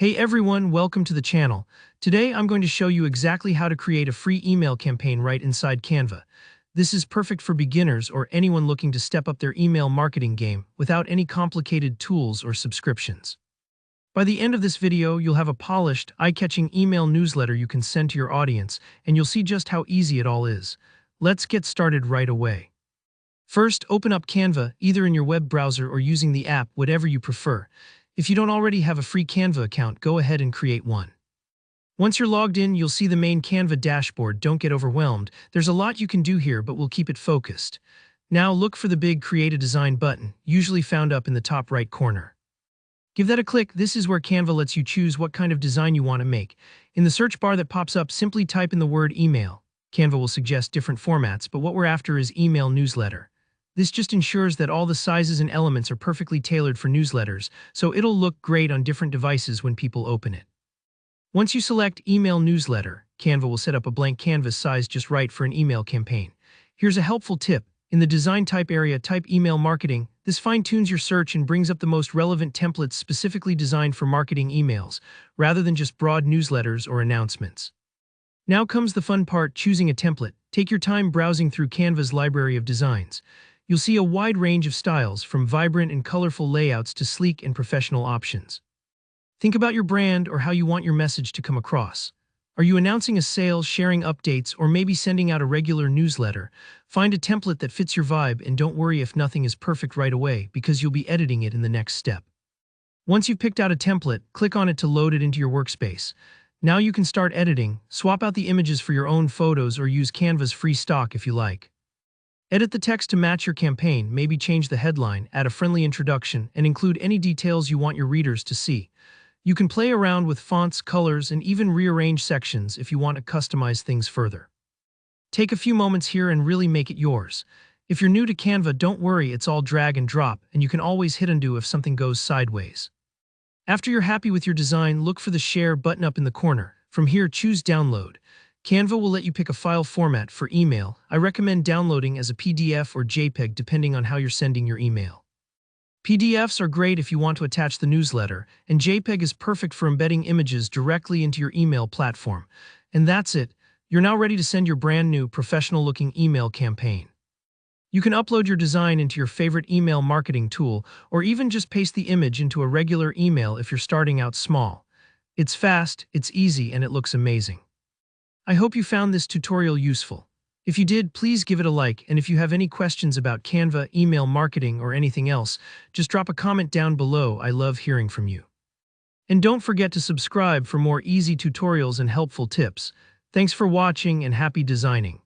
Hey everyone, welcome to the channel. Today I'm going to show you exactly how to create a free email campaign right inside Canva. This is perfect for beginners or anyone looking to step up their email marketing game without any complicated tools or subscriptions. By the end of this video, you'll have a polished, eye-catching email newsletter you can send to your audience, and you'll see just how easy it all is. Let's get started right away. First, open up Canva, either in your web browser or using the app, whatever you prefer. If you don't already have a free Canva account, go ahead and create one. Once you're logged in, you'll see the main Canva dashboard. Don't get overwhelmed. There's a lot you can do here, but we'll keep it focused. Now look for the big Create a Design button, usually found up in the top right corner. Give that a click. This is where Canva lets you choose what kind of design you want to make. In the search bar that pops up, simply type in the word email. Canva will suggest different formats, but what we're after is email newsletter. This just ensures that all the sizes and elements are perfectly tailored for newsletters, so it'll look great on different devices when people open it. Once you select Email Newsletter, Canva will set up a blank canvas size just right for an email campaign. Here's a helpful tip. In the Design Type area, type Email Marketing. This fine-tunes your search and brings up the most relevant templates specifically designed for marketing emails, rather than just broad newsletters or announcements. Now comes the fun part, choosing a template. Take your time browsing through Canva's library of designs. You'll see a wide range of styles, from vibrant and colorful layouts to sleek and professional options. Think about your brand or how you want your message to come across. Are you announcing a sale, sharing updates, or maybe sending out a regular newsletter? Find a template that fits your vibe, and don't worry if nothing is perfect right away, because you'll be editing it in the next step. Once you've picked out a template, click on it to load it into your workspace. Now you can start editing. Swap out the images for your own photos or use Canva's free stock if you like. Edit the text to match your campaign, maybe change the headline, add a friendly introduction, and include any details you want your readers to see. You can play around with fonts, colors, and even rearrange sections if you want to customize things further. Take a few moments here and really make it yours. If you're new to Canva, don't worry, it's all drag and drop, and you can always hit undo if something goes sideways. After you're happy with your design, look for the Share button up in the corner. From here, choose Download. Canva will let you pick a file format for email. I recommend downloading as a PDF or JPEG depending on how you're sending your email. PDFs are great if you want to attach the newsletter, and JPEG is perfect for embedding images directly into your email platform. And that's it. You're now ready to send your brand new, professional-looking email campaign. You can upload your design into your favorite email marketing tool, or even just paste the image into a regular email if you're starting out small. It's fast, it's easy, and it looks amazing. I hope you found this tutorial useful. If you did, please give it a like, and if you have any questions about Canva, email marketing, or anything else, just drop a comment down below. I love hearing from you. And don't forget to subscribe for more easy tutorials and helpful tips. Thanks for watching and happy designing.